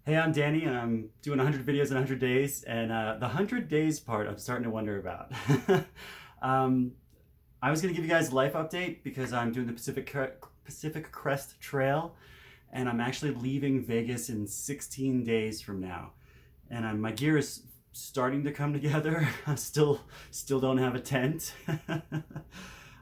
Hey, I'm Danny, and I'm doing 100 videos in 100 days. And the 100 days part, I'm starting to wonder about. um, I was going to give you guys a life update because I'm doing the Pacific Crest Trail, and I'm actually leaving Vegas in 16 days from now. And my gear is starting to come together. I still don't have a tent.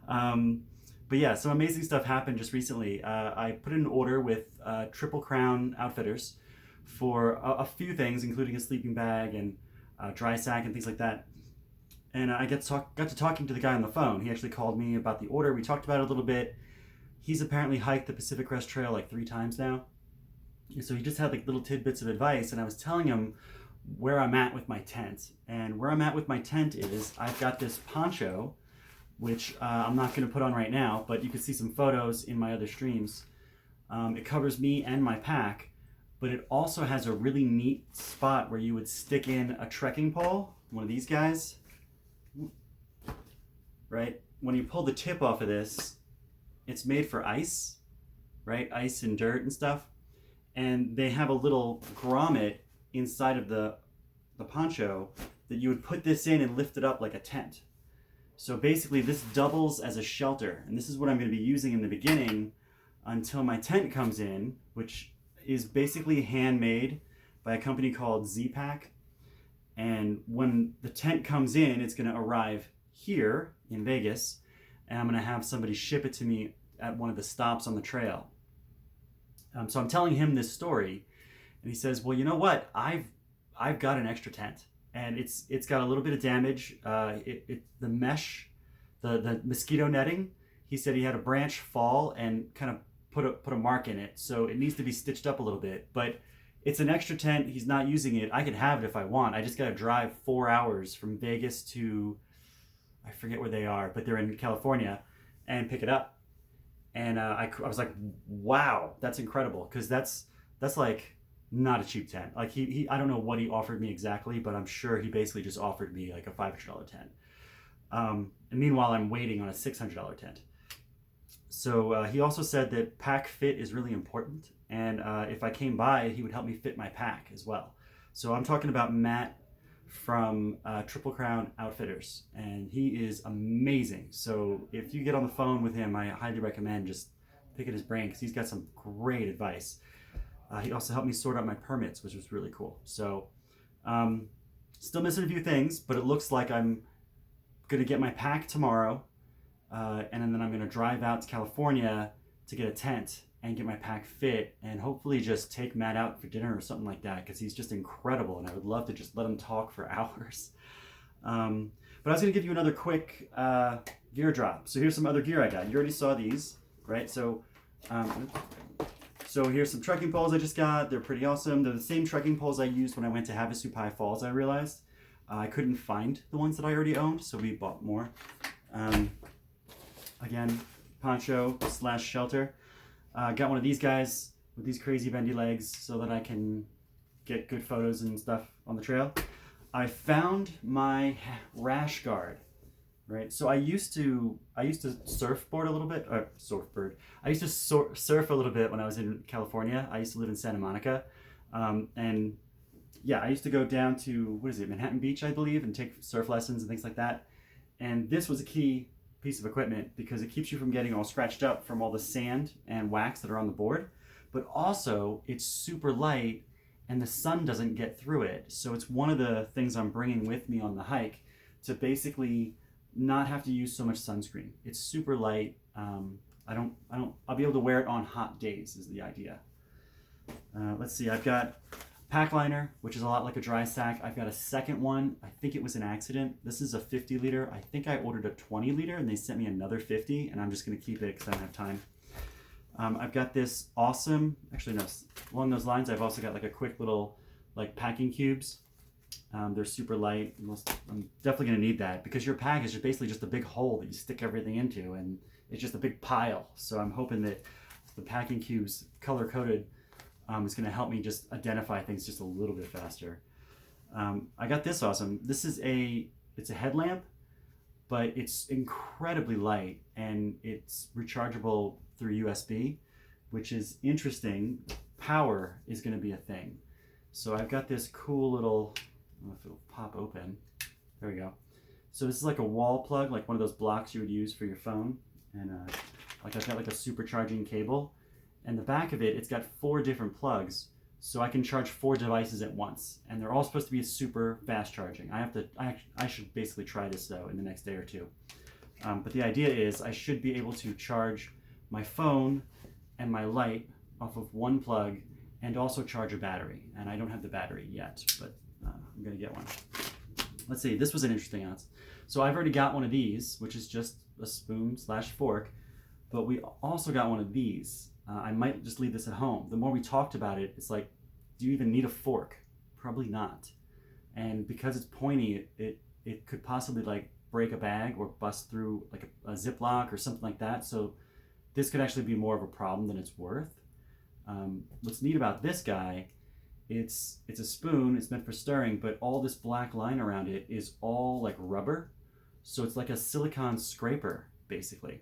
um, but yeah, some amazing stuff happened just recently. I put in an order with Triple Crown Outfitters for a few things, including a sleeping bag and a dry sack and things like that. And I got to talking to the guy on the phone. He actually called me about the order. We talked about it a little bit. He's apparently hiked the Pacific Crest Trail like 3 times now. And so he just had like little tidbits of advice. And I was telling him where I'm at with my tent. And where I'm at with my tent is I've got this poncho, which I'm not going to put on right now, but you can see some photos in my other streams. It covers me and my pack, but it also has a really neat spot where you would stick in a trekking pole, one of these guys, right? When you pull the tip off of this, it's made for ice, right? Ice and dirt and stuff. And they have a little grommet inside of the poncho that you would put this in and lift it up like a tent. So basically this doubles as a shelter, and this is what I'm going to be using in the beginning until my tent comes in, which is basically handmade by a company called Z-Pack. And when the tent comes in, it's going to arrive here in Vegas, and I'm going to have somebody ship it to me at one of the stops on the trail. So I'm telling him this story, and he says, "Well, you know what? I've got an extra tent, and it's got a little bit of damage. The mesh, the mosquito netting. He said he had a branch fall and kind of put a mark in it, so it needs to be stitched up a little bit. But it's an extra tent. He's not using it. I could have it if I want. I just got to drive 4 hours from Vegas to, I forget where they are, but they're in California, and pick it up." And I was like, wow, that's incredible, because that's like not a cheap tent. Like he I don't know what he offered me exactly, but I'm sure he basically just offered me like a $500 tent. And meanwhile, I'm waiting on a $600 tent. So he also said that pack fit is really important, and if I came by, he would help me fit my pack as well. So I'm talking about Matt from Triple Crown Outfitters, and he is amazing. So if you get on the phone with him, I highly recommend just picking his brain, because he's got some great advice. He also helped me sort out my permits, which was really cool. So still missing a few things, but it looks like I'm going to get my pack tomorrow, and then I'm going to drive out to California to get a tent and get my pack fit, and hopefully just take Matt out for dinner or something like that, because he's just incredible, and I would love to just let him talk for hours. But I was going to give you another quick gear drop. So here's some other gear I got. You already saw these, right? So here's some trekking poles I just got. They're pretty awesome. They're the same trekking poles I used when I went to Havasupai Falls, I realized. I couldn't find the ones that I already owned, so we bought more. Again, poncho / shelter. Got one of these guys with these crazy bendy legs so that I can get good photos and stuff on the trail. I found my rash guard, right? So I used to surfboard a little bit, or surfboard. I used to surf a little bit when I was in California. I used to live in Santa Monica, and yeah, I used to go down to, what is it, Manhattan Beach, I believe, and take surf lessons and things like that. And this was a key piece of equipment because it keeps you from getting all scratched up from all the sand and wax that are on the board, but also it's super light and the sun doesn't get through it. So it's one of the things I'm bringing with me on the hike to basically not have to use so much sunscreen. It's super light. I'll be able to wear it on hot days is the idea. Let's see, I've got pack liner, which is a lot like a dry sack. I've got a second one. I think it was an accident. This is a 50 liter. I think I ordered a 20 liter and they sent me another 50, and I'm just going to keep it because I don't have time. I've got this awesome, actually no, along those lines, I've also got like a quick little like packing cubes. They're super light. I'm definitely going to need that because your pack is just basically just a big hole that you stick everything into, and it's just a big pile. So I'm hoping that the packing cubes color coded is going to help me just identify things just a little bit faster. I got this awesome. It's a headlamp, but it's incredibly light and it's rechargeable through USB, which is interesting. Power is going to be a thing. So I've got this cool little, I don't know if it'll pop open. There we go. So this is like a wall plug, like one of those blocks you would use for your phone. And like I've got like a supercharging cable. And the back of it, it's got 4 different plugs. So I can charge 4 devices at once. And they're all supposed to be super fast charging. I should basically try this though in the next day or two. But the idea is I should be able to charge my phone and my light off of one plug and also charge a battery. And I don't have the battery yet, but I'm gonna get one. Let's see, this was an interesting answer. So I've already got one of these, which is just a spoon/fork, but we also got one of these. I might just leave this at home. The more we talked about it, it's like, do you even need a fork? Probably not. And because it's pointy, it could possibly like break a bag or bust through like a Ziploc or something like that. So this could actually be more of a problem than it's worth. What's neat about this guy, it's a spoon, it's meant for stirring, but all this black line around it is all like rubber. So it's like a silicone scraper, basically.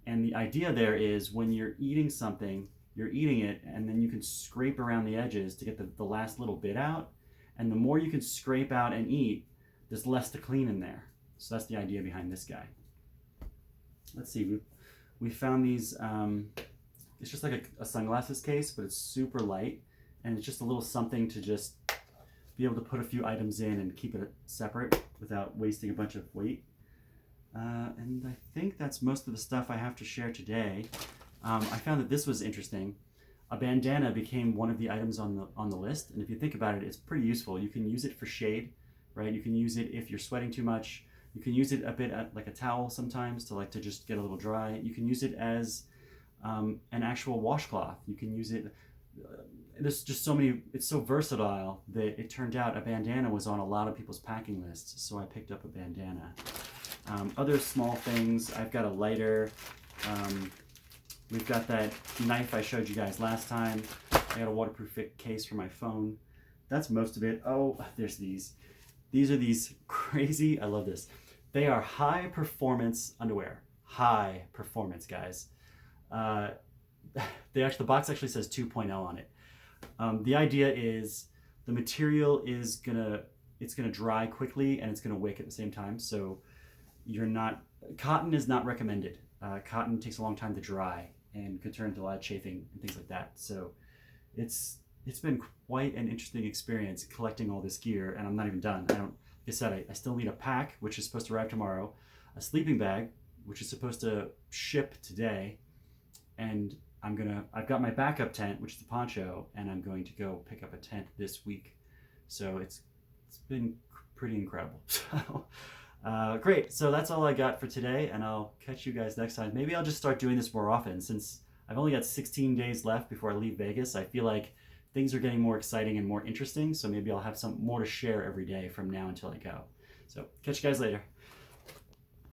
And the idea there is when you're eating something, you're eating it, and then you can scrape around the edges to get the last little bit out. And the more you can scrape out and eat, there's less to clean in there. So that's the idea behind this guy. Let's see, we found these, it's just like a sunglasses case, but it's super light. And it's just a little something to just be able to put a few items in and keep it separate without wasting a bunch of weight. And I think that's most of the stuff I have to share today. I found that this was interesting. A bandana became one of the items on the list, and if you think about it, it's pretty useful. You can use it for shade, right? You can use it if you're sweating too much. You can use it a bit like a towel sometimes to just get a little dry. You can use it as an actual washcloth. You can use it. There's just so many. It's so versatile that it turned out a bandana was on a lot of people's packing lists, so I picked up a bandana. Other small things, I've got a lighter. We've got that knife I showed you guys last time. I got a waterproof case for my phone. That's most of it. Oh, there's these. These are these crazy, I love this. They are high performance underwear. High performance, guys. The box actually says 2.0 on it. The idea is the material is gonna dry quickly and it's gonna wick at the same time. So cotton is not recommended. Cotton takes a long time to dry and could turn into a lot of chafing and things like that. So it's been quite an interesting experience collecting all this gear, and I'm not even done. Like I said, I still need a pack, which is supposed to arrive tomorrow, a sleeping bag, which is supposed to ship today, and I've got my backup tent, which is the poncho, and I'm going to go pick up a tent this week. So it's been pretty incredible. So great. So that's all I got for today, and I'll catch you guys next time. Maybe I'll just start doing this more often since I've only got 16 days left before I leave Vegas. I feel like things are getting more exciting and more interesting, so maybe I'll have some more to share every day from now until I go. So catch you guys later.